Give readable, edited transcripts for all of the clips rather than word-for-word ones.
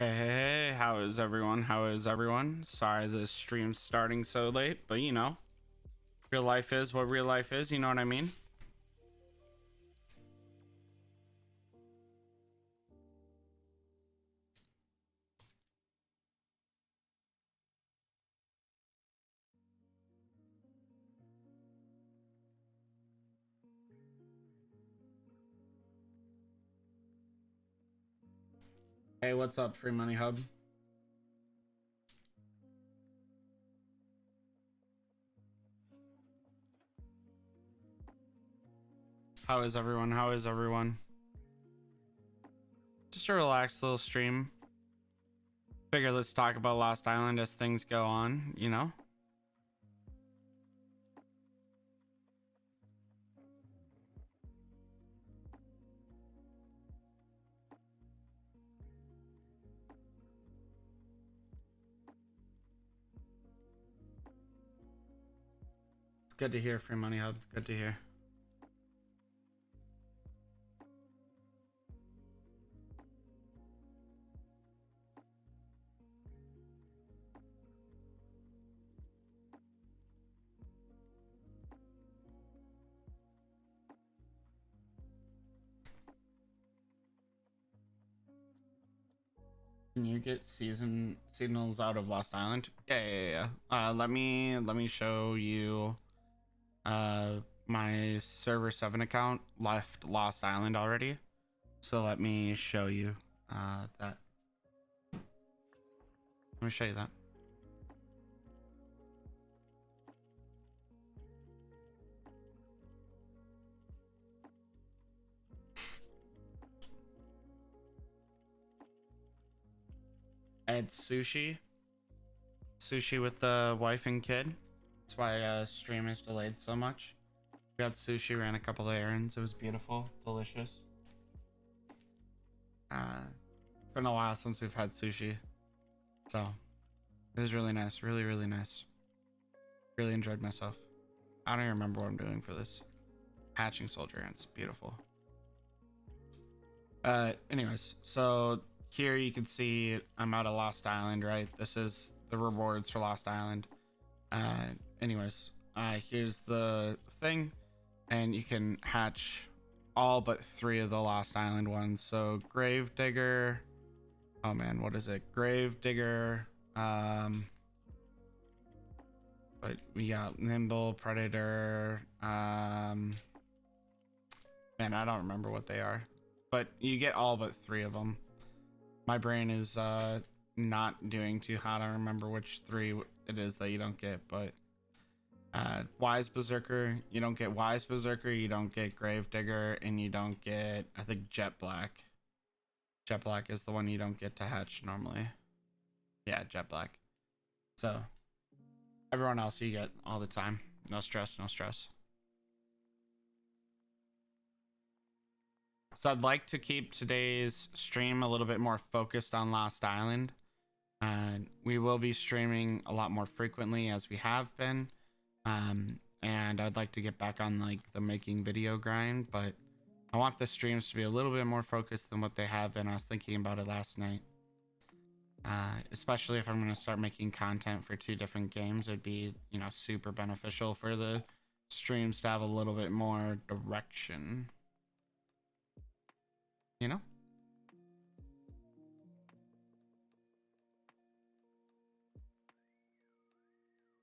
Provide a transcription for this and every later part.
Hey, how is everyone? How is everyone? Sorry the stream's starting so late, but you know, real life is what real life is, you know what I mean? Hey, what's up, Free Money Hub? How is everyone? How is everyone? Just a relaxed little stream. Figure let's talk about Lost Island as things go on, you know? It's good to hear, Free Money Hub. Good to hear. Can you get signals out of Lost Island? Yeah. Let me show you my server 7 account left Lost Island already. So let me show you that. Let me show you that. It's sushi. Sushi with the wife and kid. That's why stream is delayed so much. We got sushi, ran a couple of errands. It was beautiful, delicious. It's been a while since we've had sushi. So it was really nice. Really nice. Really enjoyed myself. I don't even remember what I'm doing for this. Hatching soldier ants. Beautiful. Anyways, so here you can see I'm out of Lost Island, right? This is the rewards for Lost Island. Anyways, here's the thing, and you can hatch all but 3 of the Lost Island ones. So Gravedigger, oh man, what is it? Gravedigger, but we got Nimble, Predator, man, I don't remember what they are, but you get all but 3 of them. My brain is not doing too hot. I don't remember which 3 it is that you don't get, but Wise Berserker, you don't get Wise Berserker, you don't get Gravedigger, and you don't get, I think, Jet Black. Jet Black is the one you don't get to hatch normally. Yeah, Jet Black. So everyone else you get all the time. No stress, no stress. So I'd like to keep today's stream a little bit more focused on Lost Island. We will be streaming a lot more frequently as we have been. And I'd like to get back on like the making video grind, but I want the streams to be a little bit more focused than what they have been. I was thinking about it last night. Especially if I'm going to start making content for 2 different games, it'd be, you know, super beneficial for the streams to have a little bit more direction. You know?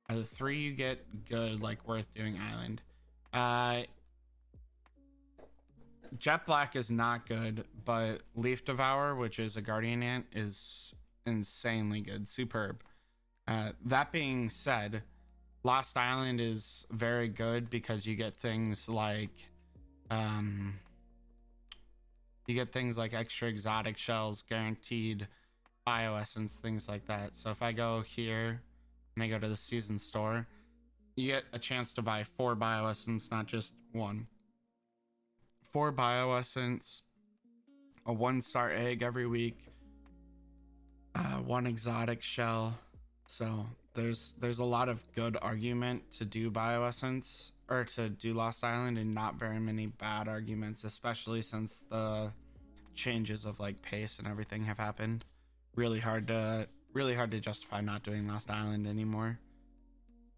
Are the 3 you get good, like worth doing island? Jet Black is not good, but Leaf Devour, which is a guardian ant, is insanely good. Superb. That being said, Lost Island is very good because you get things like extra exotic shells, guaranteed bioessence, things like that. So if I go here and I go to the season store, you get a chance to buy 4 bioessence, not just 1. 4 bioessence, a 1-star egg every week, 1 exotic shell. So there's a lot of good argument to do bioessence or to do Lost Island, and not very many bad arguments, especially since the changes of like pace and everything have happened. really hard to justify not doing Lost Island anymore.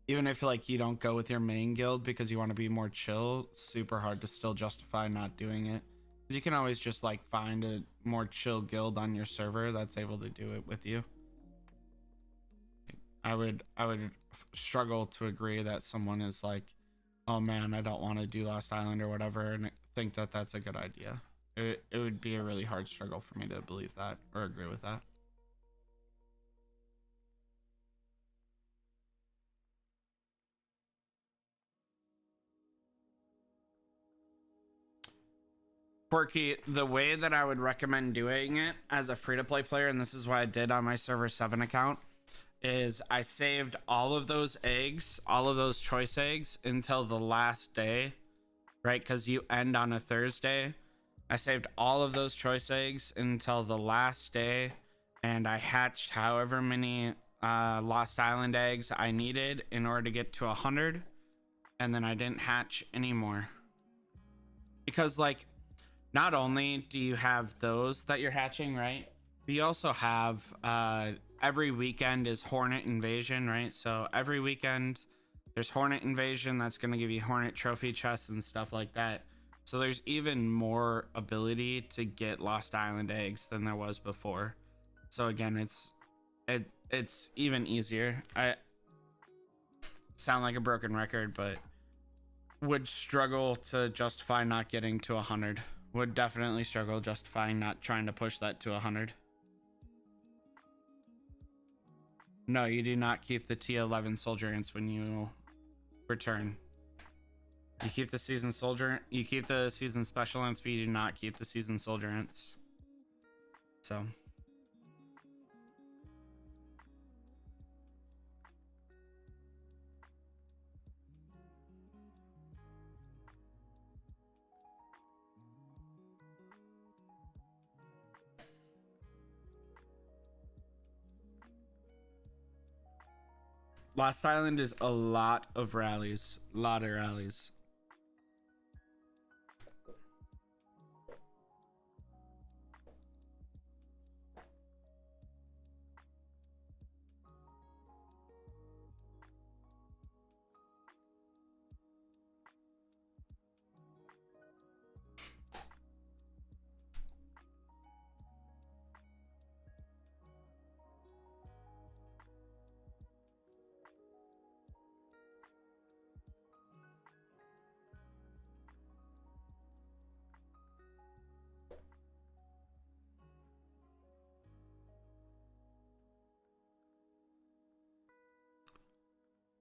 Even if like you don't go with your main guild because you want to be more chill, super hard to still justify not doing it. Because you can always just like find a more chill guild on your server that's able to do it with you. I would struggle to agree that someone is like, oh man, I don't want to do Lost Island or whatever, and think that that's a good idea. It would be a really hard struggle for me to believe that or agree with that. Quirky, the way that I would recommend doing it as a free-to-play player, and this is what I did on my server 7 account, is I saved all of those eggs, all of those choice eggs, until the last day, right? Because you end on a Thursday. I saved all of those choice eggs until the last day, and I hatched however many Lost Island eggs I needed in order to get to 100, and then I didn't hatch anymore. Because, like, not only do you have those that you're hatching, right? But you also have every weekend is Hornet Invasion, right? So every weekend there's Hornet Invasion that's going to give you Hornet trophy chests and stuff like that. So there's even more ability to get Lost Island eggs than there was before. So again, it's even easier. I sound like a broken record, but would struggle to justify not getting to 100. Would definitely struggle justifying not trying to push that to 100. No, you do not keep the T11 soldier ants when you return. You keep the season soldier, you keep the season special ants, but you do not keep the season soldier ants. So Lost Island is a lot of rallies.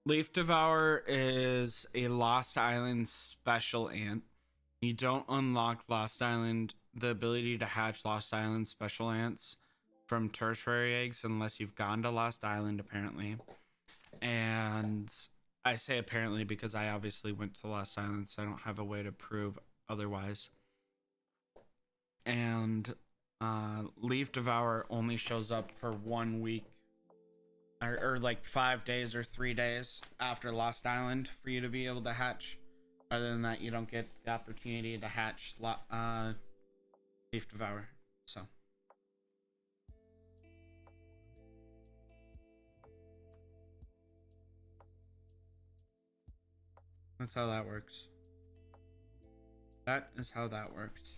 Leaf Devourer is a Lost Island special ant. You don't unlock Lost Island, the ability to hatch Lost Island special ants from tertiary eggs unless you've gone to Lost Island, apparently. And I say apparently because I obviously went to Lost Island, so I don't have a way to prove otherwise. And Leaf Devourer only shows up for 1 week or like 5 days or 3 days after Lost Island for you to be able to hatch. Other than that, you don't get the opportunity to hatch Leaf Devourer. So that's how that works. That is how that works.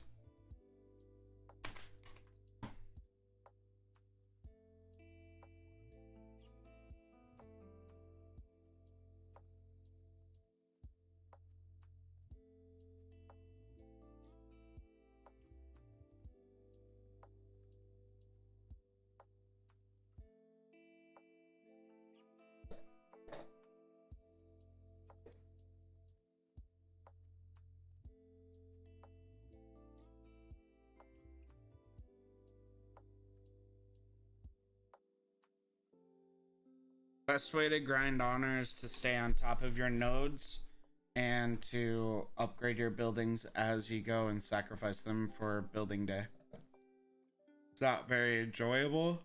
Best way to grind honor is to stay on top of your nodes and to upgrade your buildings as you go and sacrifice them for building day. It's not very enjoyable,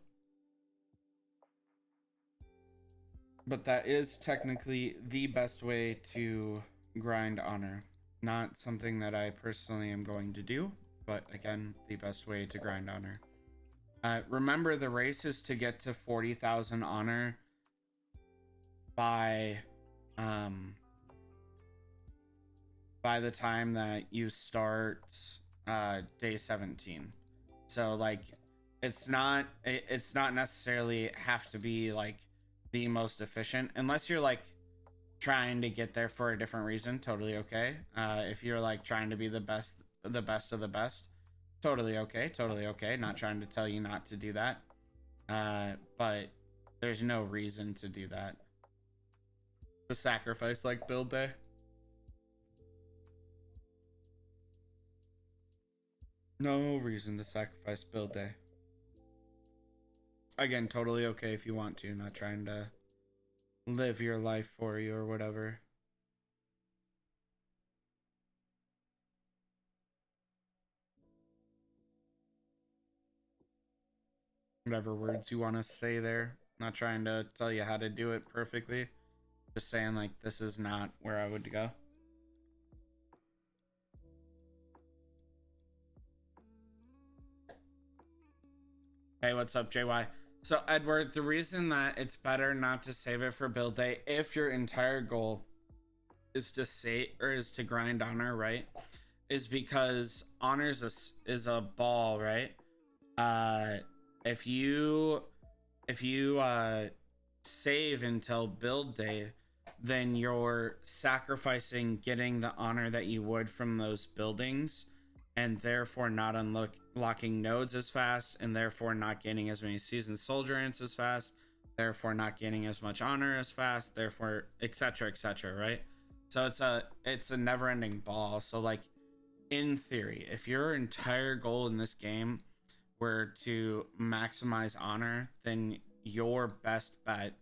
but that is technically the best way to grind honor. Not something that I personally am going to do, but again, the best way to grind honor. Remember, the race is to get to 40,000 honor by the time that you start day 17. So like it's not necessarily have to be like the most efficient unless you're like trying to get there for a different reason. Totally okay. If you're like trying to be the best of the best, totally okay. Not trying to tell you not to do that. But there's no reason to do that. The sacrifice like build day. No reason to sacrifice build day. Again, totally okay if you want to, not trying to live your life for you or whatever. Whatever words you want to say there. Not trying to tell you how to do it perfectly. Just saying like this is not where I would go. Hey, what's up, JY? So, Edward, the reason that it's better not to save it for build day if your entire goal is to save or is to grind honor, right? Is because honor is a ball, right? If you save until build day, then you're sacrificing getting the honor that you would from those buildings, and therefore not unlocking nodes as fast, and therefore not gaining as many seasoned soldier ants as fast, therefore not gaining as much honor as fast, therefore etc etc, right? So it's a never-ending ball. So like in theory, if your entire goal in this game were to maximize honor, then your best bet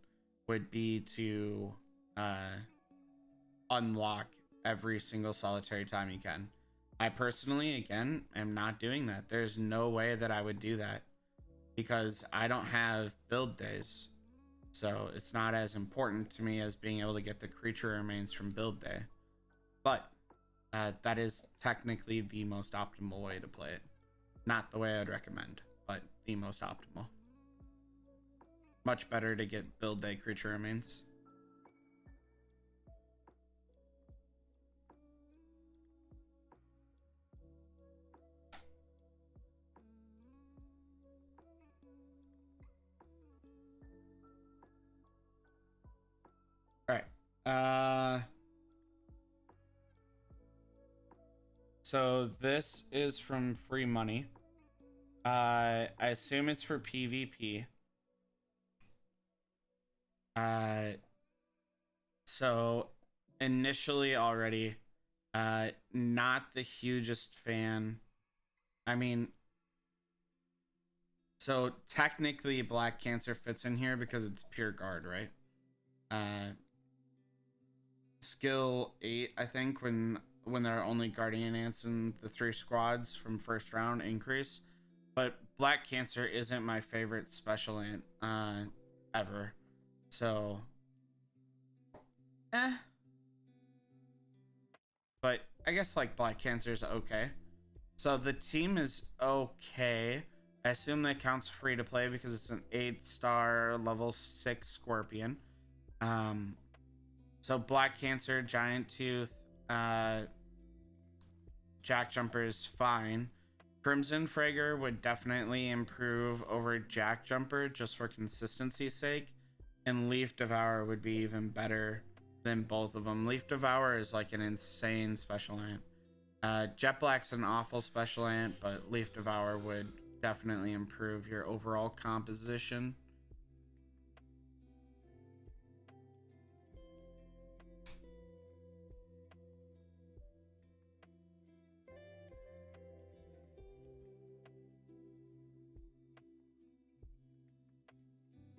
would be to unlock every single solitary time you can. I personally, again, am not doing that. There's no way that I would do that because I don't have build days. So it's not as important to me as being able to get the creature remains from build day. But that is technically the most optimal way to play it. Not the way I'd recommend, but the most optimal. Much better to get build day creature remains. All right. So this is from free money. I assume it's for PvP. So initially already, not the hugest fan. I mean, so technically Black Cancer fits in here because it's pure guard, right? Skill 8, I think, when there are only Guardian Ants in the 3 squads from first round increase. But Black Cancer isn't my favorite special ant ever. So but I guess like Black Cancer is okay. So the team is okay. I assume that counts free to play because it's an 8-star level 6 Scorpion. So Black Cancer, Giant Tooth, Jack Jumper is fine. Crimson Fragger would definitely improve over Jack Jumper just for consistency's sake. And Leaf Devourer would be even better than both of them. Leaf Devourer is like an insane special ant. Jet Black's an awful special ant, but Leaf Devourer would definitely improve your overall composition.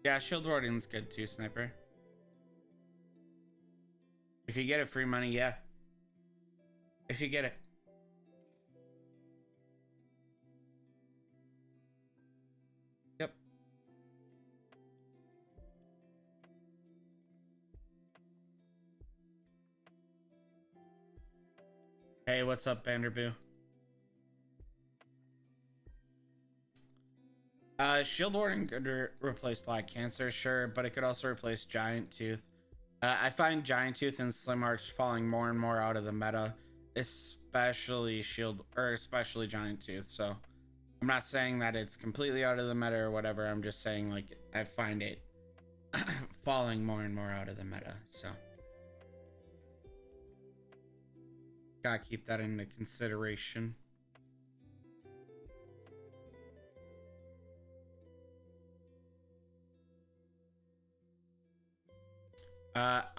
Yeah, Shield Warden's good too, Sniper. If you get it free money, yeah. If you get it. Yep. Hey, what's up, Vanderboo? Shield Warden could replace Black Cancer, sure, but it could also replace Giant Tooth. I find Giant Tooth and Slim Arch falling more and more out of the meta, especially especially Giant Tooth. So I'm not saying that it's completely out of the meta or whatever. I'm just saying like I find it falling more and more out of the meta. So gotta keep that into consideration.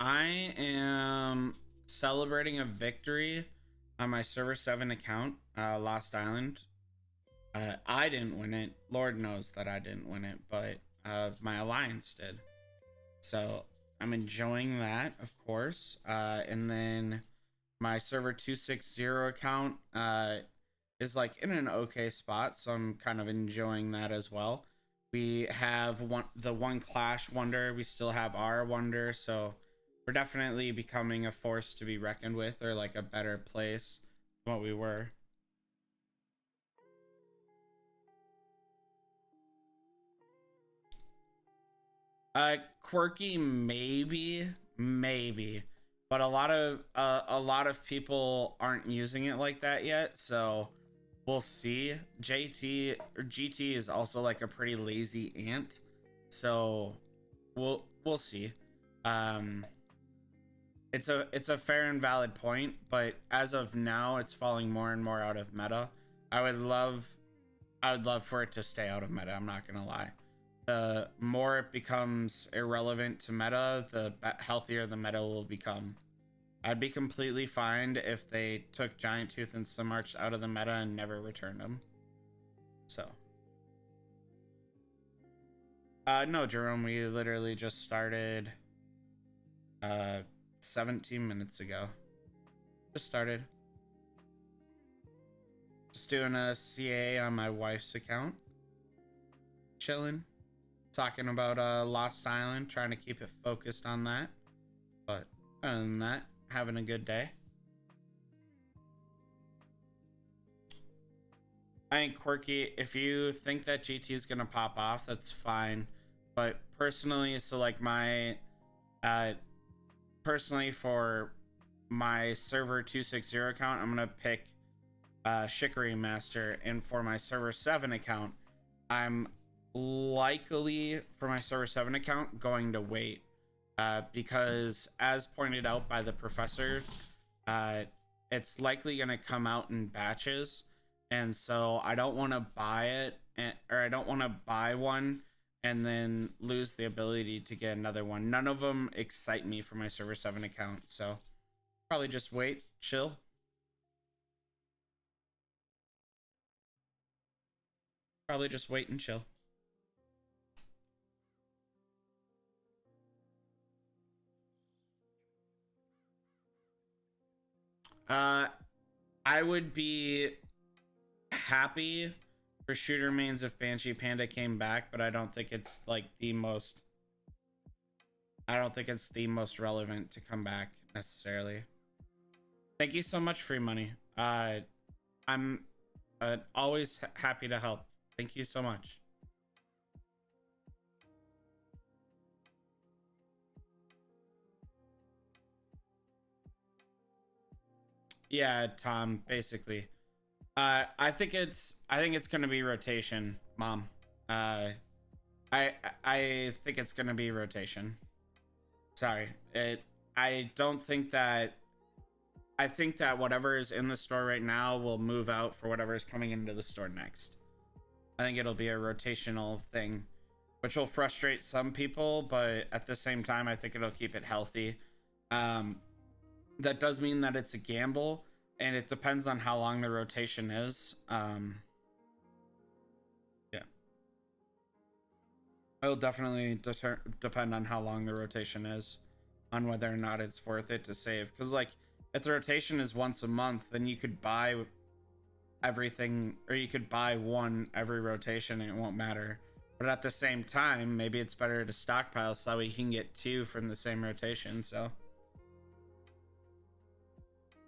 I am celebrating a victory on my server 7 account, Lost Island. I didn't win it. Lord knows that I didn't win it, but my alliance did. So I'm enjoying that, of course. And then my server 260 account is like in an okay spot, so I'm kind of enjoying that as well. We have the one Clash Wonder. We still have our Wonder, so we're definitely becoming a force to be reckoned with, or like a better place than what we were. Quirky, maybe, but a lot of people aren't using it like that yet, so we'll see. GT is also like a pretty lazy ant, so we'll see. It's a fair and valid point, but as of now, it's falling more and more out of meta. I would love for it to stay out of meta. I'm not gonna lie. The more it becomes irrelevant to meta, the healthier the meta will become. I'd be completely fine if they took Giant Tooth and Slim Arch out of the meta and never returned them. So. No, Jerome, we literally just started 17 minutes ago. Just started. Just doing a CA on my wife's account. Chilling. Talking about Lost Island, trying to keep it focused on that. But other than that, having a good day. I think Quirky, if you think that GT is gonna pop off, that's fine. But personally, so like my personally for my server 260 account, I'm gonna pick Shikari Master, and for my server 7 account, I'm likely for my server 7 account going to wait because as pointed out by the professor, it's likely going to come out in batches, and so I don't want to buy it or I don't want to buy one and then lose the ability to get another one. None of them excite me for my server 7 account, so probably just wait, chill. Probably just wait and chill. I would be happy for shooter mains if Banshee Panda came back, but I don't think it's like the most. I don't think it's the most relevant to come back necessarily. Thank you so much, Free Money. I'm always happy to help. Thank you so much. Yeah, Tom, basically. I think it's gonna be rotation, Mom. I think it's gonna be rotation. Sorry. I don't think that I think that whatever is in the store right now will move out for whatever is coming into the store next. I think it'll be a rotational thing, which will frustrate some people, but at the same time, I think it'll keep it healthy. That does mean that it's a gamble, and it depends on how long the rotation is. Yeah. It'll definitely depend on how long the rotation is, on whether or not it's worth it to save. Because, like, if the rotation is once a month, then you could buy everything, or you could buy one every rotation and it won't matter. But at the same time, maybe it's better to stockpile so we can get two from the same rotation. So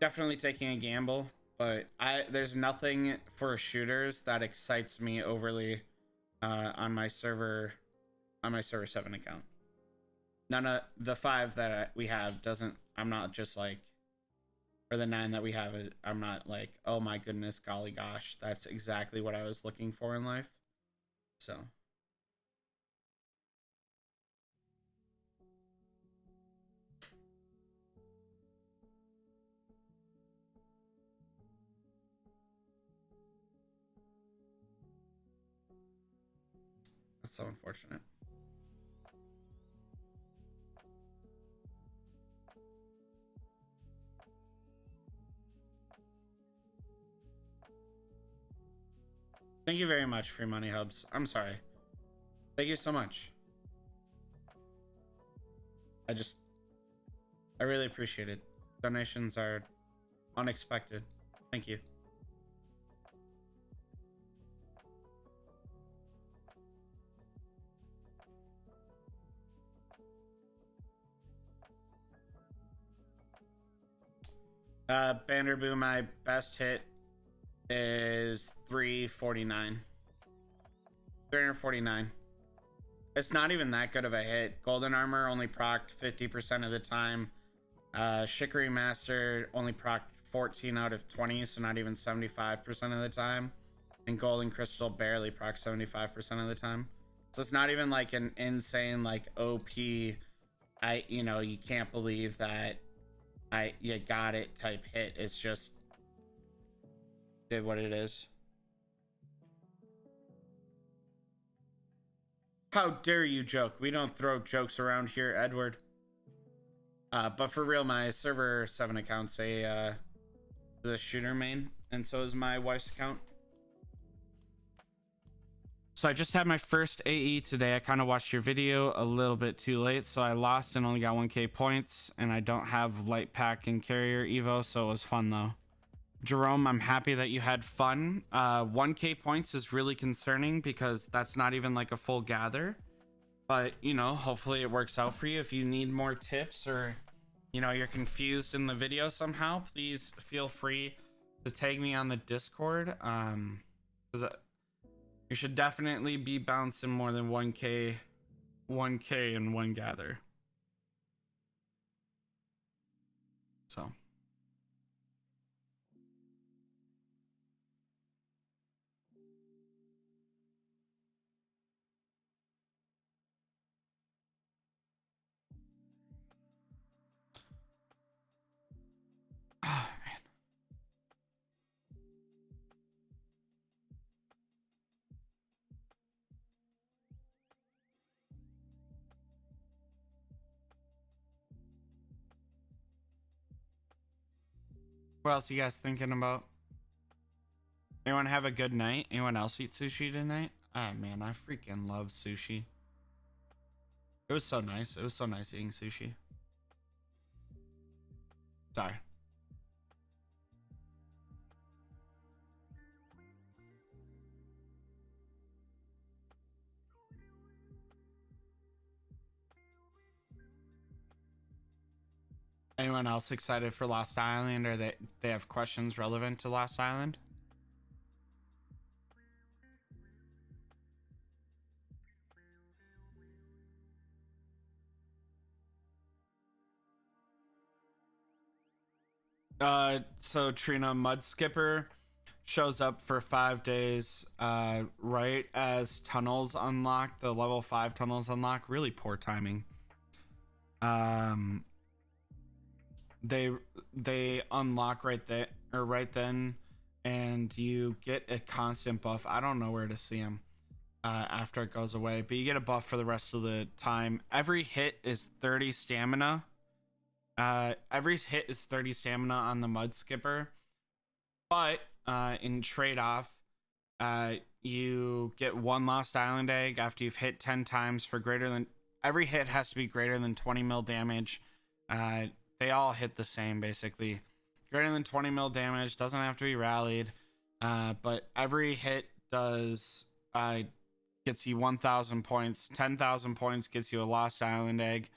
definitely taking a gamble, but there's nothing for shooters that excites me overly on my server 7 account. None of the 5 that we have doesn't. I'm not just like, or the 9 that we have. I'm not like, oh my goodness, golly gosh, that's exactly what I was looking for in life. So. That's so unfortunate. Thank you very much, Free Money Hubs. I'm sorry. Thank you so much. I really appreciate it. Donations are unexpected. Thank you. Banderboo, my best hit is 349. 349. It's not even that good of a hit. Golden Armor only procced 50% of the time. Shikari Master only procced 14 out of 20, so not even 75% of the time. And Golden Crystal barely procced 75% of the time. So it's not even like an insane like OP, you can't believe that you got it type hit. It's just did what it is. How dare you joke? We don't throw jokes around here, Edward. But for real, my server 7 account's the shooter main, and so is my wife's account. So I just had my first AE today. I kind of watched your video a little bit too late, so I lost and only got 1k points, and I don't have light pack and carrier evo, so it was fun though. Jerome, I'm happy that you had fun. 1k points is really concerning because that's not even like a full gather, but hopefully it works out for you. If you need more tips or you're confused in the video somehow, please feel free to tag me on the Discord. Because you should definitely be bouncing more than 1k in one gather. So oh, man. What else are you guys thinking about? Anyone have a good night? Anyone else eat sushi tonight? Ah, man, I freaking love sushi. It was so nice. It was so nice eating sushi. Sorry. Anyone else excited for Lost Island, or they have questions relevant to Lost Island? So Trina, Mud Skipper shows up for 5 days right as tunnels unlock, the level 5 tunnels unlock. Really poor timing. They unlock right there or right then, and you get a constant buff. I don't know where to see them after it goes away, but you get a buff for the rest of the time. Every hit is 30 stamina. Every hit is 30 stamina on the Mud Skipper, but in trade-off, you get 1 Lost Island egg after you've hit 10 times for greater than, every hit has to be greater than 20 mil damage. They all hit the same basically. Greater than 20 mil damage, doesn't have to be rallied, but every hit does gets you 1,000 points. 10,000 points gets you a Lost Island egg,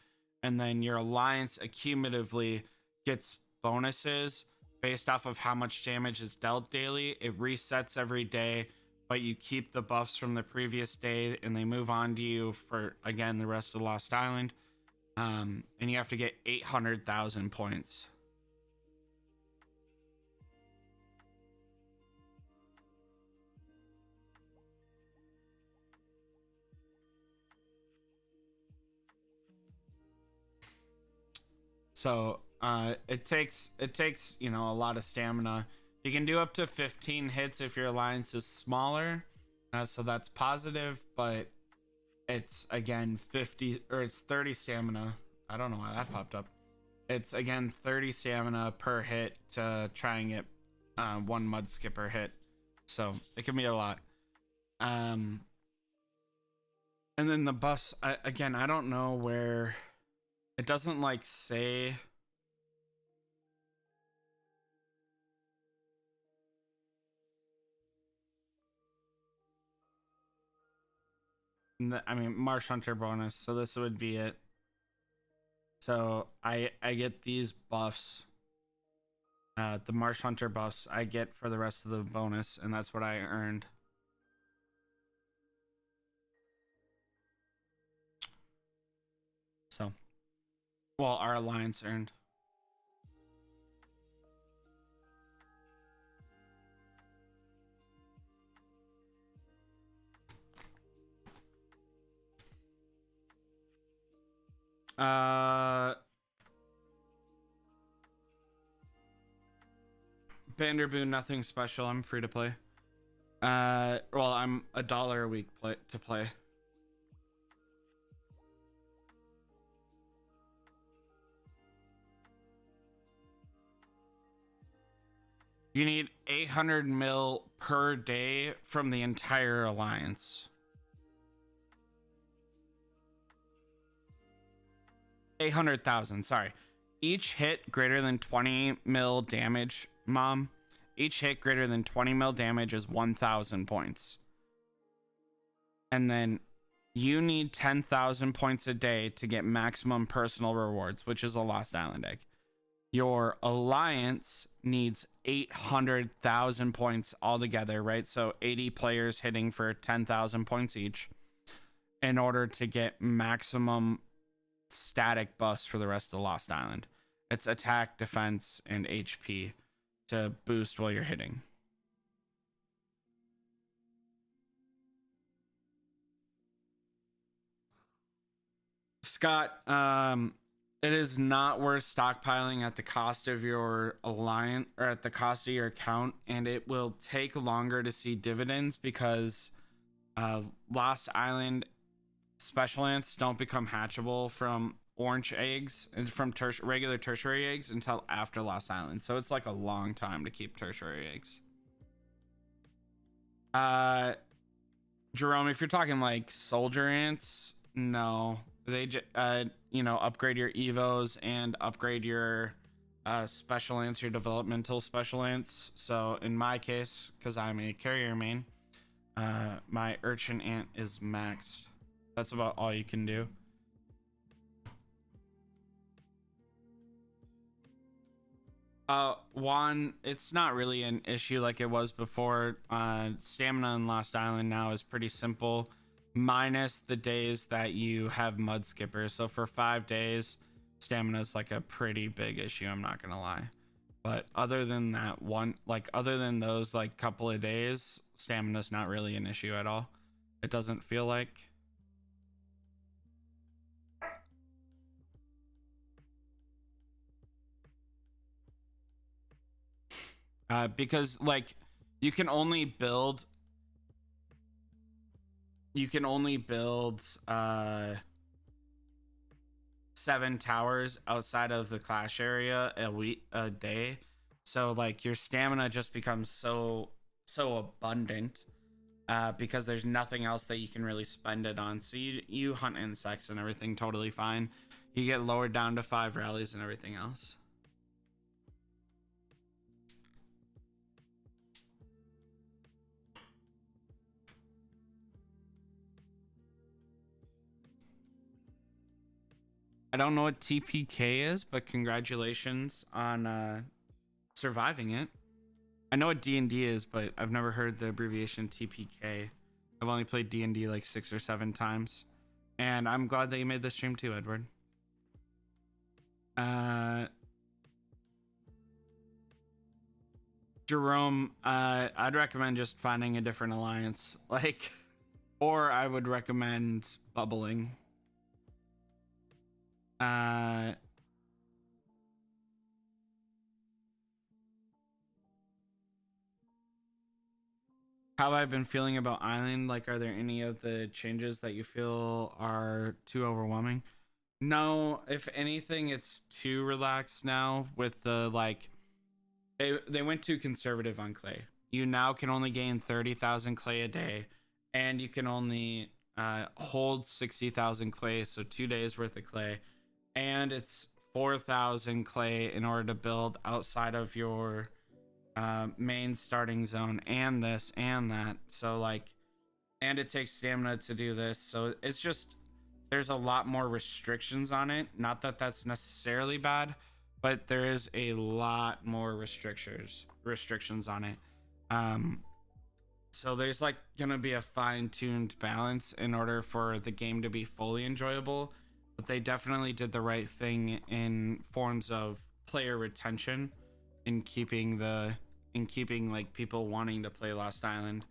and then your alliance accumulatively gets bonuses based off of how much damage is dealt daily. It resets every day, but you keep the buffs from the previous day and they move on to you for, again, the rest of Lost Island. And you have to get 800,000 points. So it takes you know, a lot of stamina. You can do up to 15 hits if your alliance is smaller, so that's positive. But it's again 50 or it's 30 stamina. I don't know why that popped up. It's again 30 stamina per hit to try and get one mud skipper hit. So it can be a lot. And then the bus again. I don't know where. It doesn't like say. I mean, Marsh Hunter bonus. So this would be it. So I get these buffs. The Marsh Hunter buffs I get for the rest of the bonus, and that's what I earned. So, well, our alliance earned. Vanderboon, nothing special. I'm free to play. Well, I'm $1 a week to play. You need 800 mil per day from the entire alliance. 800,000, sorry. Each hit greater than 20 mil damage, Mom. Each hit greater than 20 mil damage is 1,000 points. And then you need 10,000 points a day to get maximum personal rewards, which is a Lost Island egg. Your alliance needs 800,000 points altogether, right? So 80 players hitting for 10,000 points each in order to get maximum static buffs for the rest of Lost Island. It's attack, defense, and HP to boost while you're hitting. Scott, it is not worth stockpiling at the cost of your alliance or at the cost of your account, and it will take longer to see dividends because Lost Island special ants don't become hatchable from orange eggs and from regular tertiary eggs until after Lost Island. So it's like a long time to keep tertiary eggs. Jerome, if you're talking like soldier ants, no. They you know, upgrade your evos and upgrade your special ants, your developmental special ants. So in my case, because I'm a carrier main, my urchin ant is maxed. That's about all you can do. Juan, it's not really an issue like it was before. Stamina in Lost Island now is pretty simple, minus the days that you have mud skippers. So for 5 days, stamina is like a pretty big issue, I'm not gonna lie. But other than that other than those like couple of days, stamina is not really an issue at all. It doesn't feel like. Because like you can only build 7 towers outside of the clash area a day, so like your stamina just becomes so abundant because there's nothing else that you can really spend it on. So you hunt insects and everything totally fine. You get lowered down to 5 rallies and everything else. I don't know what TPK is, but congratulations on surviving it. I know what D&D is, but I've never heard the abbreviation TPK. I've only played D&D like 6 or 7 times. And I'm glad that you made this stream too, Edward. Jerome, I'd recommend just finding a different alliance. Like, or I would recommend bubbling. How have I been feeling about Island? Like, are there any of the changes that you feel are too overwhelming? No, if anything, it's too relaxed now with the, like, they went too conservative on clay. You now can only gain 30,000 clay a day, and you can only hold 60,000 clay, so 2 days worth of clay, and it's 4,000 clay in order to build outside of your main starting zone, and this and that. So like, and it takes stamina to do this, so it's just, there's a lot more restrictions on it. Not that that's necessarily bad, but there is a lot more restrictions on it. So there's like gonna be a fine-tuned balance in order for the game to be fully enjoyable, but they definitely did the right thing in forms of player retention, in keeping like people wanting to play Lost Island.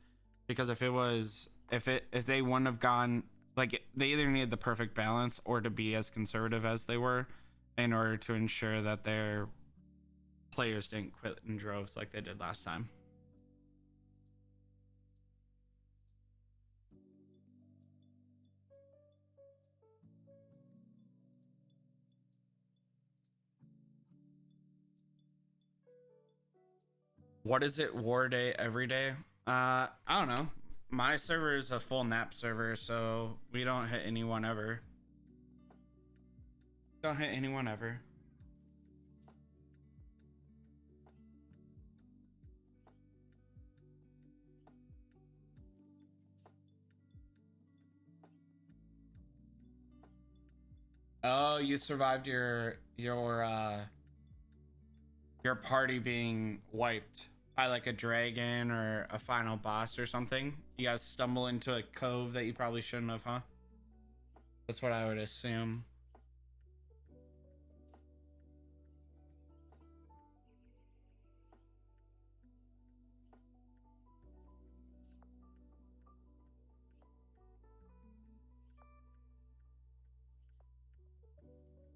Because if they wouldn't have gone, like, they either needed the perfect balance or to be as conservative as they were in order to ensure that their players didn't quit in droves like they did last time. What is it, war day every day? I don't know. My server is a full nap server, so we don't hit anyone ever. Don't hit anyone ever. Oh, you survived your party being wiped by like a dragon or a final boss or something. You guys stumble into a cove that you probably shouldn't have, huh? That's what I would assume.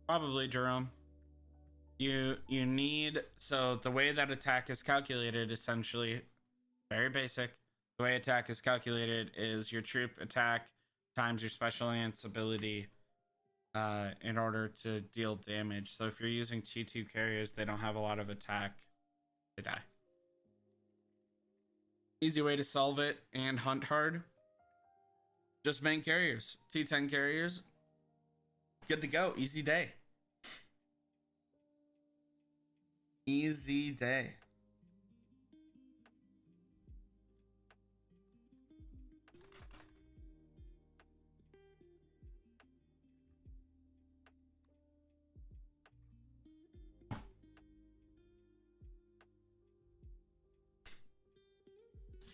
Probably, Jerome. You need, so the way that attack is calculated, essentially, very basic. The way attack is calculated is your troop attack times your special lance ability in order to deal damage. So if you're using T2 carriers, they don't have a lot of attack, they die. Easy way to solve it and hunt hard, just main carriers. T10 carriers, good to go. Easy day. Easy day.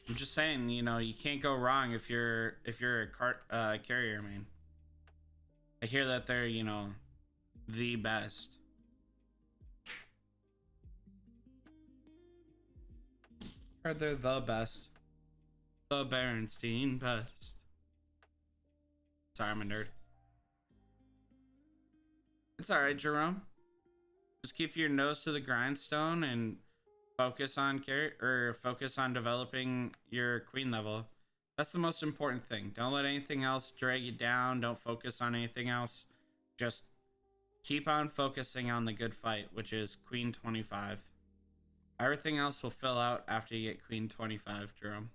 I'm just saying, you know, you can't go wrong if you're a carrier main. I hear that they're, you know, the best. Or they're the best. The Berenstein best. Sorry, I'm a nerd. It's alright, Jerome. Just keep your nose to the grindstone and focus on focus on developing your queen level. That's the most important thing. Don't let anything else drag you down. Don't focus on anything else. Just keep on focusing on the good fight, which is Queen 25. Everything else will fill out after you get Queen 25, Jerome.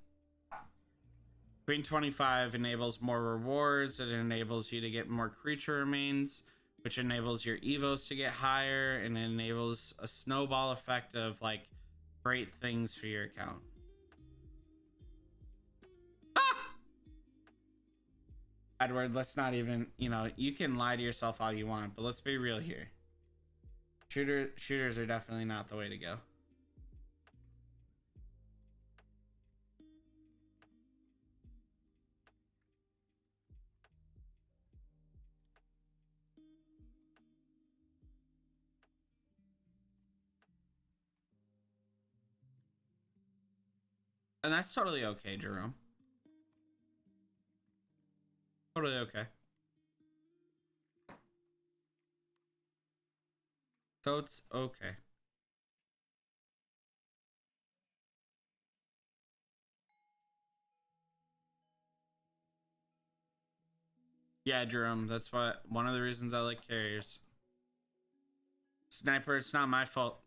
Queen 25 enables more rewards. It enables you to get more creature remains, which enables your evos to get higher, and it enables a snowball effect of like great things for your account. Edward, let's not even, you know, you can lie to yourself all you want, but let's be real here. Shooters are definitely not the way to go. And that's totally okay, Jerome. Totally okay. So it's okay. Yeah, Jerome, that's one of the reasons I like carriers. Sniper, it's not my fault.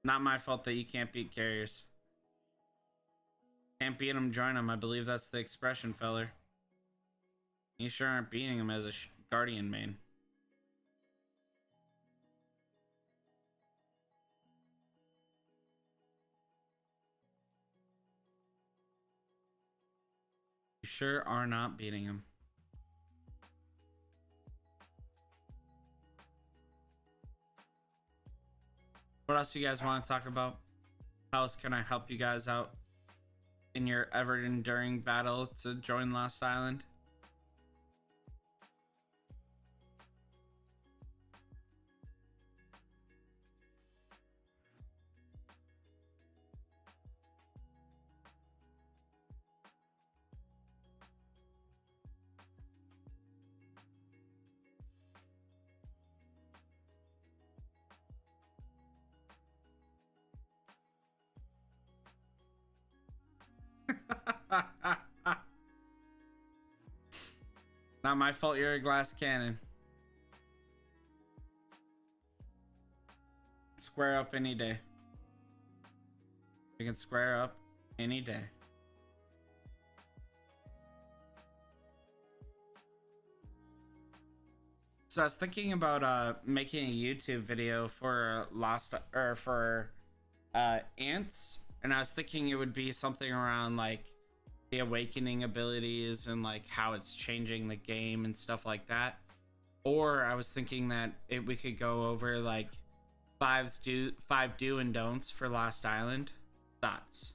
Not my fault that you can't beat carriers. Can't beat them, join them. I believe that's the expression, feller. You sure aren't beating him as a Guardian main. You sure are not beating him. What else you guys want to talk about? How else can I help you guys out in your ever-enduring battle to join Lost Island? Not my fault you're a glass cannon. Square up any day. We can square up any day. So I was thinking about making a YouTube video for ants, and I was thinking it would be something around like the awakening abilities and like how it's changing the game and stuff like that. Or I was thinking that we could go over like five do and don'ts for Lost Island. Thoughts?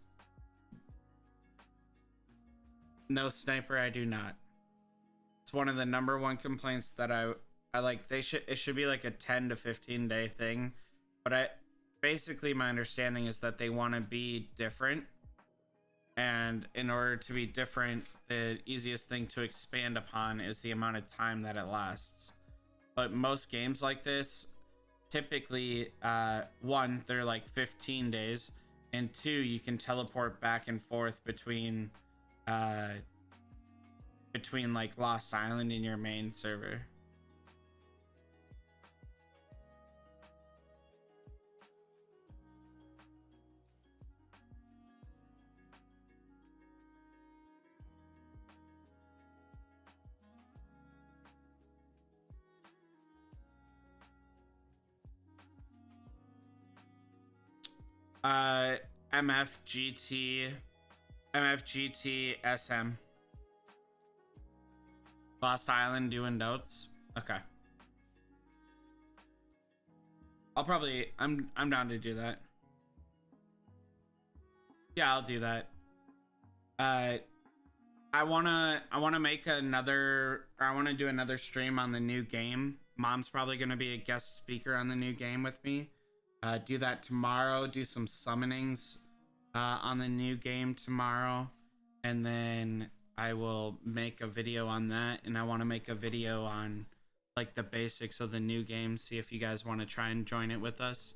No, Sniper, I do not. It's one of the #1 complaints that I like. It should be like a 10 to 15 day thing, but basically my understanding is that they want to be different, and in order to be different, the easiest thing to expand upon is the amount of time that it lasts. But most games like this, typically, one, they're like 15 days, and two, you can teleport back and forth between like Lost Island and your main server. Uh, MFGT, MFGT SM. Lost Island doing notes. Okay. I'm down to do that. Yeah, I'll do that. I wanna make another, or I wanna do another stream on the new game. Mom's probably gonna be a guest speaker on the new game with me. Do that tomorrow. Do some summonings on the new game tomorrow, and then I will make a video on that. And I want to make a video on like the basics of the new game. See if you guys want to try and join it with us.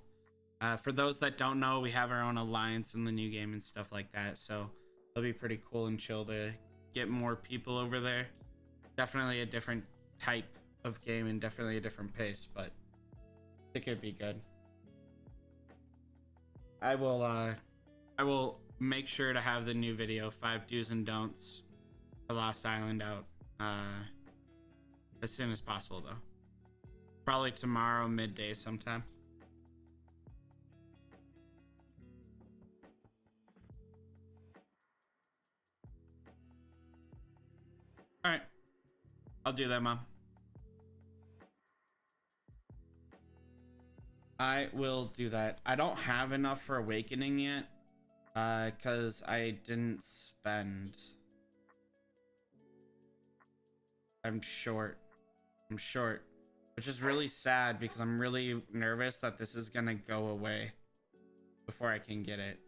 For those that don't know, we have our own alliance in the new game and stuff like that. So it'll be pretty cool and chill to get more people over there. Definitely a different type of game and definitely a different pace, but it could be good. I will make sure to have the new video, 5 do's and don'ts for Lost Island, out as soon as possible, though. Probably tomorrow midday sometime. All right, I'll do that, Mom. I will do that. I don't have enough for Awakening yet, because I didn't spend. I'm short, which is really sad because I'm really nervous that this is gonna go away before I can get it.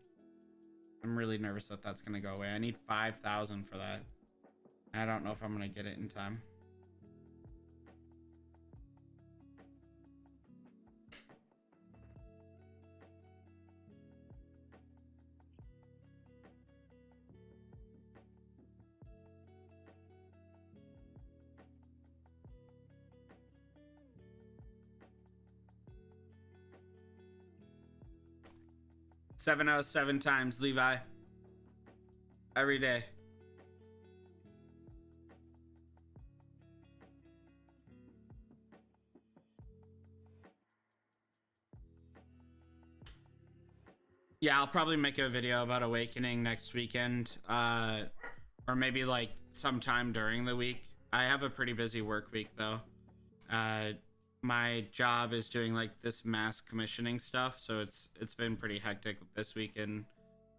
I'm really nervous that that's gonna go away. I need 5,000 for that. I don't know if I'm gonna get it in time. Seven out of 7 times, Levi. Every day. Yeah, I'll probably make a video about Awakening next weekend. Or maybe like sometime during the week. I have a pretty busy work week though. My job is doing like this mass commissioning stuff, so it's been pretty hectic this week and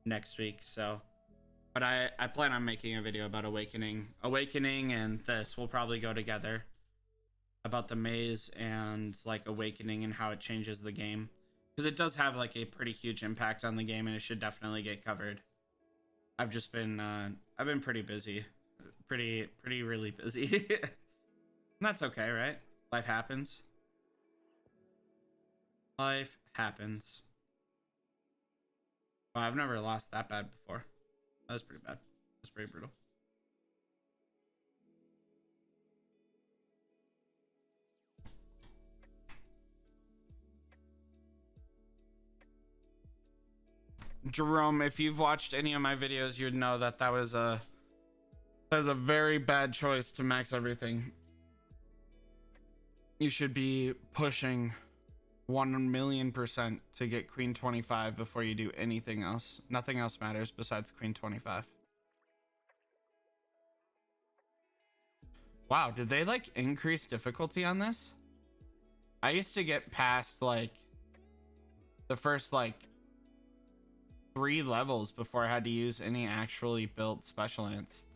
next week. So, but I plan on making a video about Awakening. Awakening and this will probably go together, about the maze and like Awakening and how it changes the game, because it does have like a pretty huge impact on the game, and it should definitely get covered. I've just been I've been pretty busy, pretty really busy. And that's okay, right? Life happens. Life happens. Well, I've never lost that bad before. That was pretty bad. That's pretty brutal. Jerome, if you've watched any of my videos, you'd know that that was a very bad choice to max everything. You should be pushing 1,000,000% to get Queen 25 before you do anything else. Nothing else matters besides Queen 25. Wow, did they like increase difficulty on this? I used to get past like the first like 3 levels before I had to use any actually built special ants.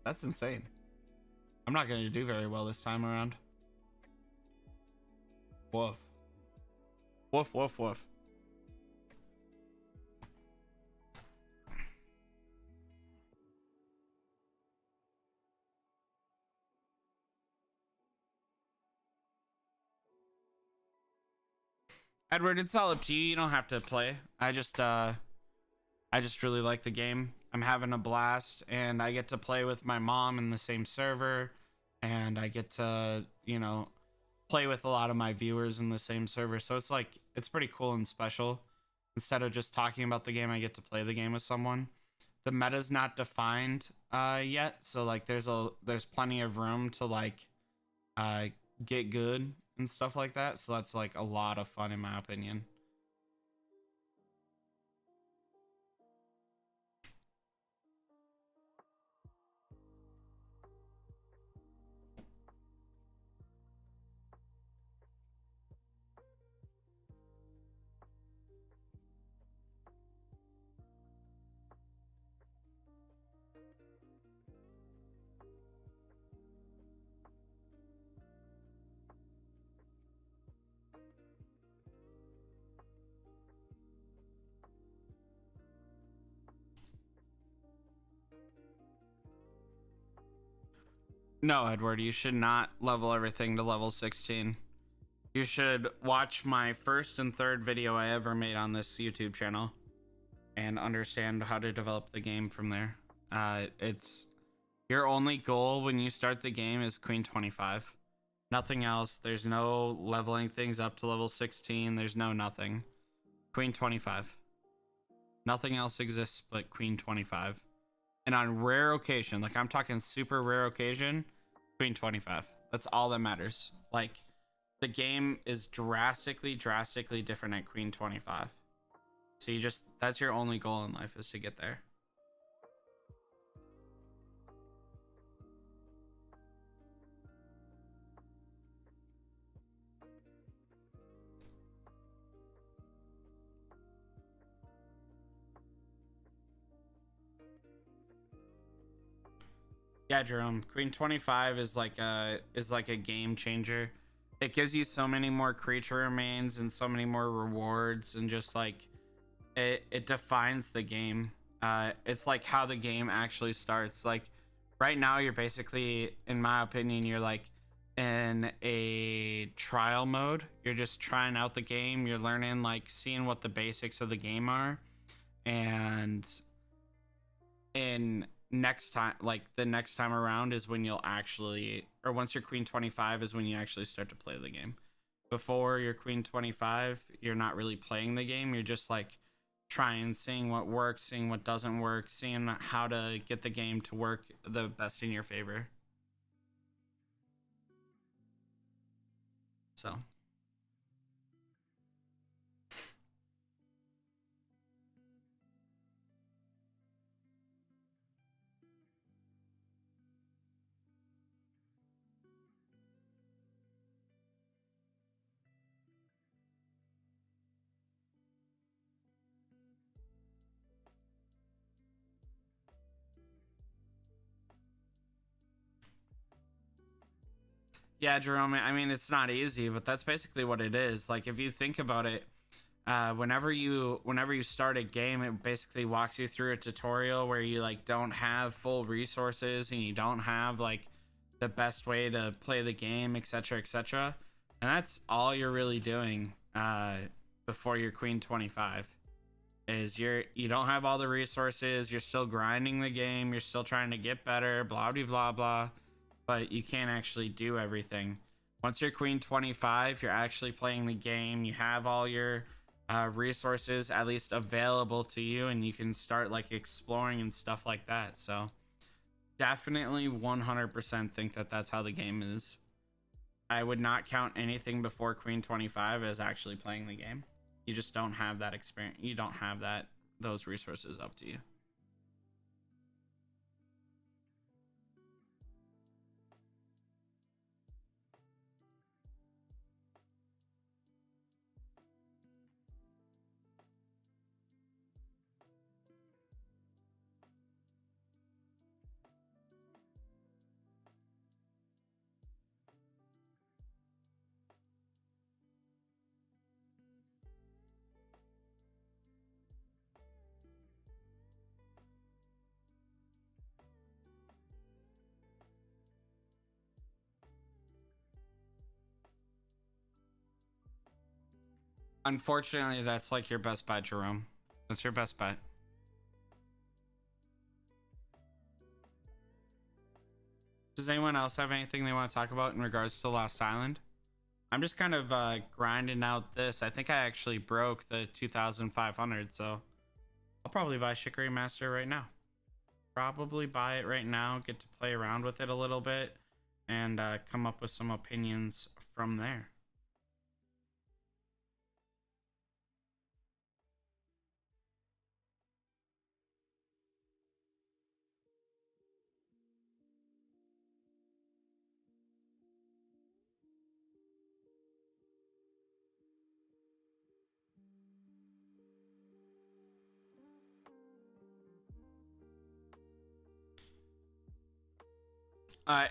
That's insane. I'm not going to do very well this time around. Woof. Woof, woof, woof. Edward, it's all up to you. You don't have to play. I just really like the game. I'm having a blast, and I get to play with my mom in the same server, and I get to, you know, play with a lot of my viewers in the same server. So it's like, it's pretty cool and special. Instead of just talking about the game, I get to play the game with someone. The meta's not defined yet, so like there's plenty of room to like get good and stuff like that. So that's like a lot of fun in my opinion. No, Edward, you should not level everything to level 16. You should watch my first and third video I ever made on this YouTube channel and understand how to develop the game from there. It's your only goal when you start the game is Queen 25. Nothing else. There's no leveling things up to level 16. There's no nothing. Queen 25. Nothing else exists but Queen 25. And on rare occasion, like I'm talking super rare occasion, Queen 25. That's all that matters. Like the game is drastically different at Queen 25. So you just, that's your only goal in life, is to get there. Yeah, Jerome, Queen 25 is like a game changer. It gives you so many more creature remains and so many more rewards, and just like it defines the game. It's like how the game actually starts. Like right now, you're basically, in my opinion, you're like in a trial mode. You're just trying out the game. You're learning, like seeing what the basics of the game are, and in next time, like the next time around is when you'll actually, or once you're queen 25 is when you actually start to play the game. Before you're queen 25, you're not really playing the game. You're just like trying, seeing what works, seeing what doesn't work, seeing how to get the game to work the best in your favor. So yeah, Jerome, I mean, it's not easy, but that's basically what it is. Like if you think about it, whenever you start a game, it basically walks you through a tutorial where you like don't have full resources and you don't have like the best way to play the game, etc., etc. And that's all you're really doing before you're queen 25 is you don't have all the resources. You're still grinding the game, you're still trying to get better, blah blah blah blah, but you can't actually do everything. Once you're queen 25, you're actually playing the game. You have all your resources at least available to you, and you can start like exploring and stuff like that. So definitely 100% think that that's how the game is. I would not count anything before queen 25 as actually playing the game. You just don't have that experience. You don't have those resources up to you. Unfortunately, that's like your best bet, Jerome. That's your best bet. Does anyone else have anything they want to talk about in regards to Lost Island? I'm just kind of grinding out this. I think I actually broke the 2,500, so I'll probably buy Chicory Master right now. Probably buy it right now, get to play around with it a little bit, and come up with some opinions from there.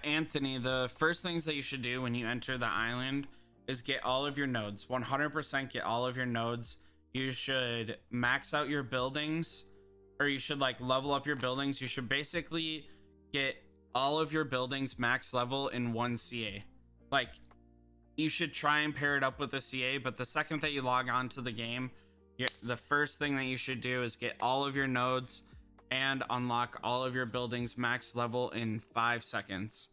Anthony, the first things that you should do when you enter the island is get all of your nodes. 100% get all of your nodes. You should max out your buildings, or you should like level up your buildings. You should basically get all of your buildings max level in one CA. Like, you should try and pair it up with a CA, but the second that you log on to the game, the first thing that you should do is get all of your nodes and unlock all of your buildings max level in 5 seconds.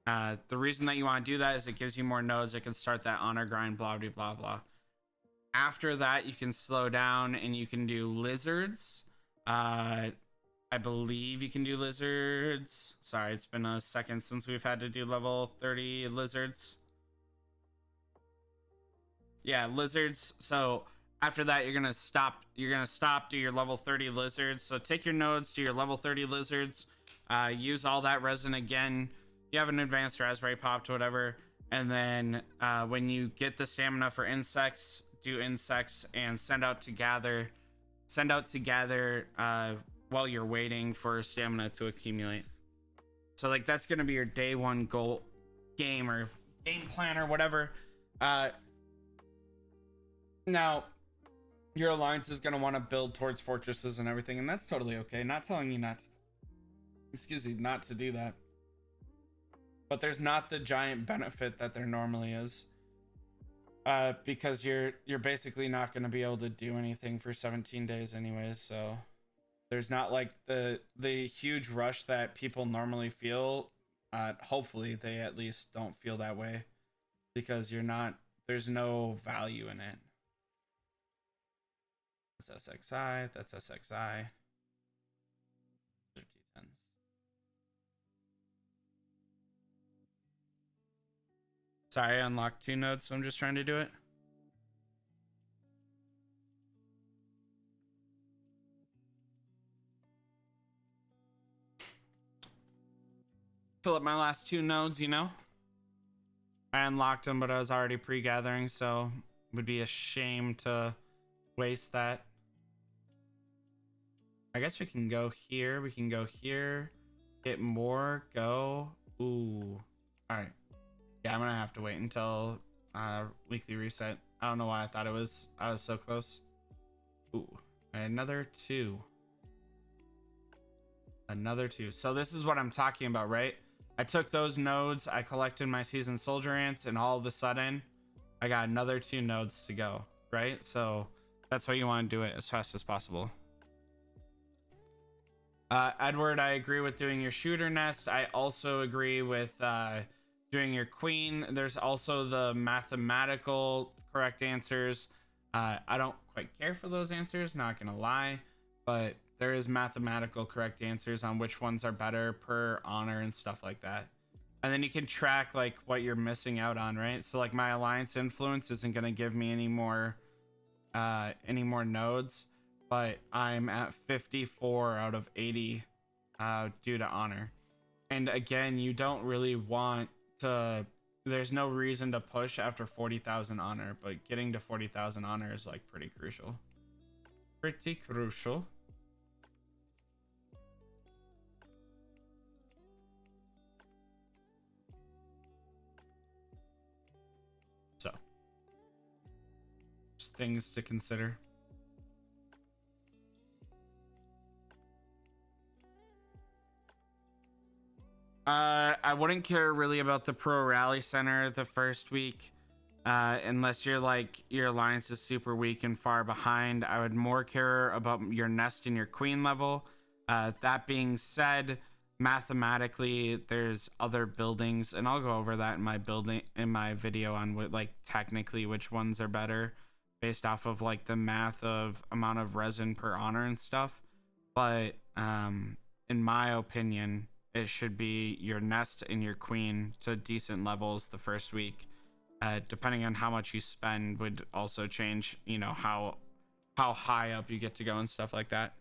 The reason that you want to do that is it gives you more nodes. It can start that honor grind, blah, blah, blah, blah. After that, you can slow down and you can do lizards. I believe you can do lizards. Sorry, it's been a second since we've had to do level 30 lizards. Yeah, lizards. So after that, you're gonna stop, do your level 30 lizards. So take your nodes, do your level 30 lizards, use all that resin again. You have an advanced raspberry popped, whatever, and then when you get the stamina for insects, do insects and send out to gather while you're waiting for stamina to accumulate. So like that's gonna be your day one goal, game or game plan or whatever. Now your alliance is going to want to build towards fortresses and everything, and that's totally okay. Not telling you not to, excuse me, not to do that. But there's not the giant benefit that there normally is. Because you're basically not going to be able to do anything for 17 days anyways, so there's not like the huge rush that people normally feel. Hopefully they at least don't feel that way, because there's no value in it. That's SXI, that's SXI. Sorry, I unlocked 2 nodes, so I'm just trying to do it. Fill up my last 2 nodes, you know? I unlocked them, but I was already pre-gathering, so it would be a shame to waste that. I guess we can go here. We can go here. Get more. Go. Ooh. Alright. Yeah, I'm gonna have to wait until weekly reset. I don't know why I was so close. Ooh. Another 2. Another 2. So this is what I'm talking about, right? I took those nodes, I collected my seasoned soldier ants, and all of a sudden I got another 2 nodes to go, right? So that's why you want to do it as fast as possible. Edward, I agree with doing your shooter nest. I also agree with doing your queen. There's also the mathematical correct answers. I don't quite care for those answers, not gonna lie, but there is mathematical correct answers on which ones are better per honor and stuff like that. And then you can track like what you're missing out on, right? So like my alliance influence isn't going to give me any more nodes, but I'm at 54 out of 80 due to honor. And again, you don't really want to, there's no reason to push after 40,000 honor, but getting to 40,000 honor is like pretty crucial. Pretty crucial. So, just things to consider. I wouldn't care really about the pro rally center the first week, unless you're like your alliance is super weak and far behind. I would more care about your nest and your queen level. That being said, mathematically there's other buildings, and I'll go over that in my video on what like technically which ones are better based off of like the math of amount of resin per honor and stuff. But in my opinion, it should be your nest and your queen to decent levels the first week. Depending on how much you spend would also change, you know, how high up you get to go and stuff like that.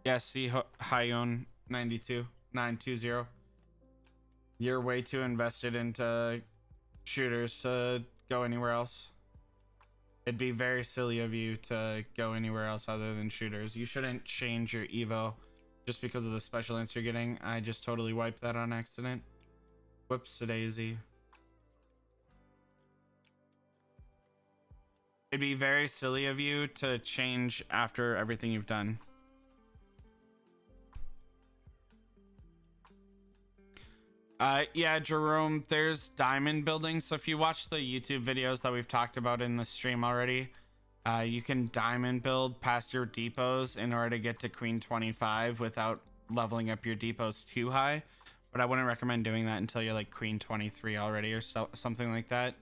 Yeah, see Hyon 920. You're way too invested into shooters to go anywhere else. It'd be very silly of you to go anywhere else other than shooters. You shouldn't change your Evo just because of the special ants you're getting. I just totally wiped that on accident. Whoops-a-daisy. It'd be very silly of you to change after everything you've done. Yeah, Jerome, there's diamond building. So if you watch the YouTube videos that we've talked about in the stream already, you can diamond build past your depots in order to get to Queen 25 without leveling up your depots too high. But I wouldn't recommend doing that until you're like Queen 23 already or something like that.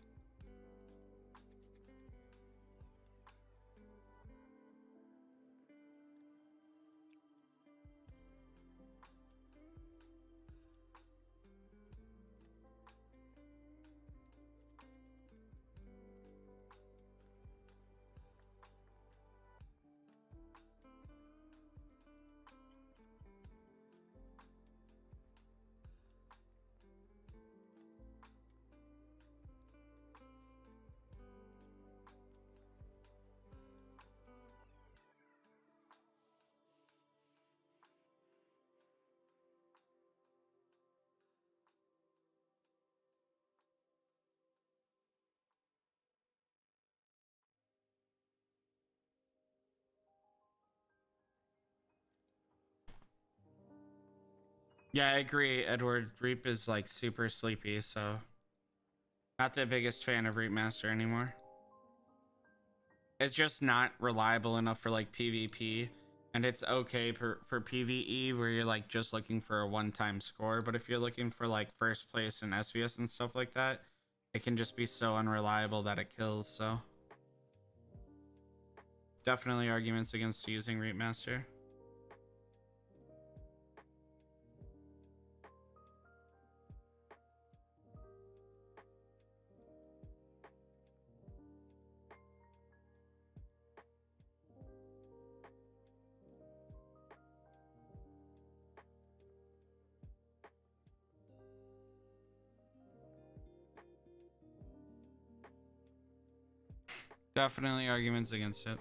Yeah, I agree. Edward Reap is like super sleepy, so not the biggest fan of Reap Master anymore. It's just not reliable enough for like PvP, and it's okay for PvE where you're like just looking for a one-time score. But if you're looking for like first place in SVS and stuff like that, it can just be so unreliable that it kills. So definitely arguments against using Reap Master. Definitely arguments against it.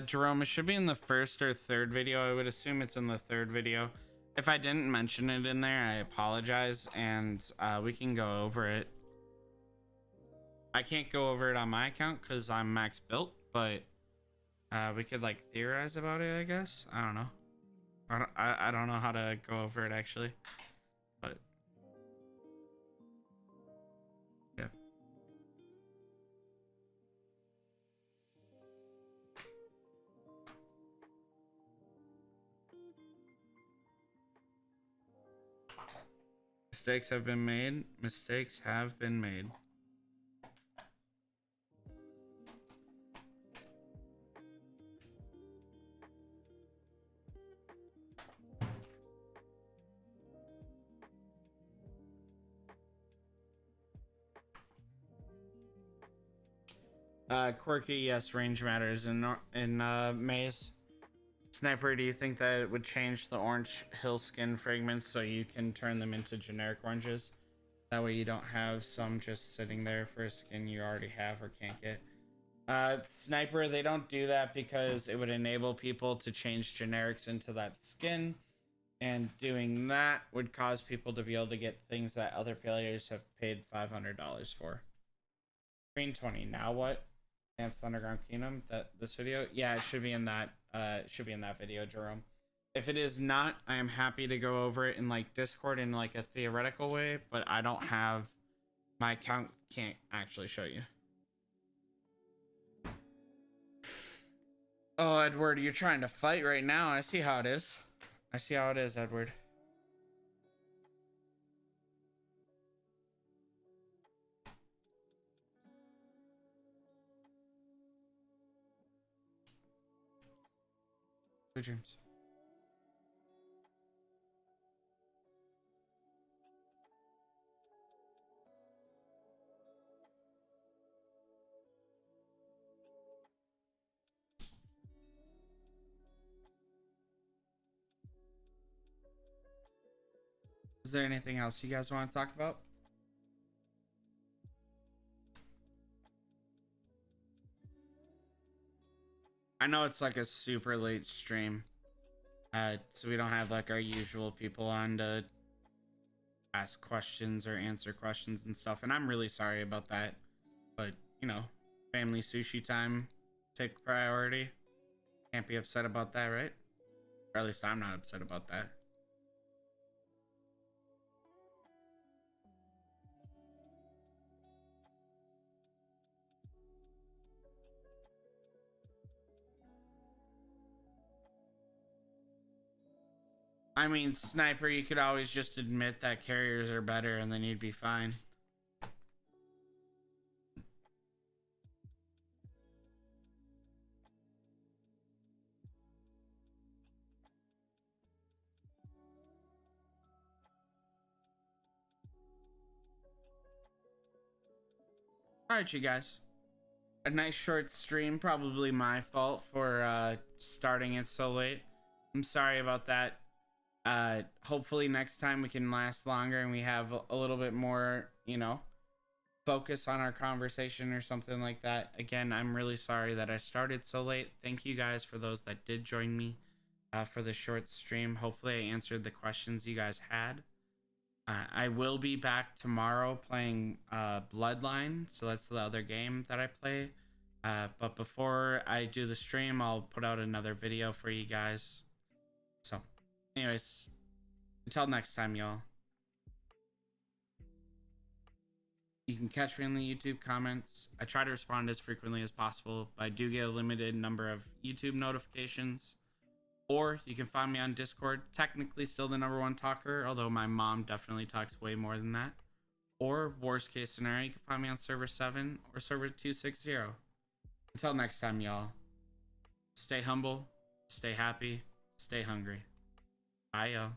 Jerome, it should be in the first or third video. I would assume it's in the third video. If I didn't mention it in there, I apologize, and we can go over it. I can't go over it on my account because I'm max built, but we could like theorize about it, I guess. I don't know. I don't know how to go over it actually, but yeah. Mistakes have been made. Mistakes have been made. Quirky, yes, range matters in Maze. Sniper, do you think that it would change the orange hill skin fragments so you can turn them into generic oranges? That way you don't have some just sitting there for a skin you already have or can't get. Sniper, they don't do that because it would enable people to change generics into that skin, and doing that would cause people to be able to get things that other players have paid $500 for. Green 20. Now what? Dance Underground Kingdom. That this video? Yeah, it should be in that. It should be in that video, Jerome. If it is not, I am happy to go over it in like Discord in like a theoretical way, but I don't have my account. Can't actually show you. Oh, Edward, you're trying to fight right now. I see how it is. I see how it is, Edward. Good dreams. Is there anything else you guys want to talk about? I know it's like a super late stream, so we don't have like our usual people on to ask questions or answer questions and stuff, and I'm really sorry about that. But you know, family sushi time take priority. Can't be upset about that, right? Or at least I'm not upset about that. I mean, Sniper, you could always just admit that carriers are better and then you'd be fine. Alright, you guys. A nice short stream, probably my fault for starting it so late. I'm sorry about that. Hopefully next time we can last longer and we have a little bit more, you know, focus on our conversation or something like that. Again, I'm really sorry that I started so late. Thank you guys for those that did join me for the short stream. Hopefully I answered the questions you guys had. I will be back tomorrow playing Bloodline, so that's the other game that I play. But before I do the stream, I'll put out another video for you guys. So, anyways, until next time, y'all. You can catch me in the YouTube comments. I try to respond as frequently as possible, but I do get a limited number of YouTube notifications. Or you can find me on Discord, technically still the #1 talker, although my mom definitely talks way more than that. Or, worst case scenario, you can find me on server 7 or server 260. Until next time, y'all. Stay humble, stay happy, stay hungry. Bye, y'all.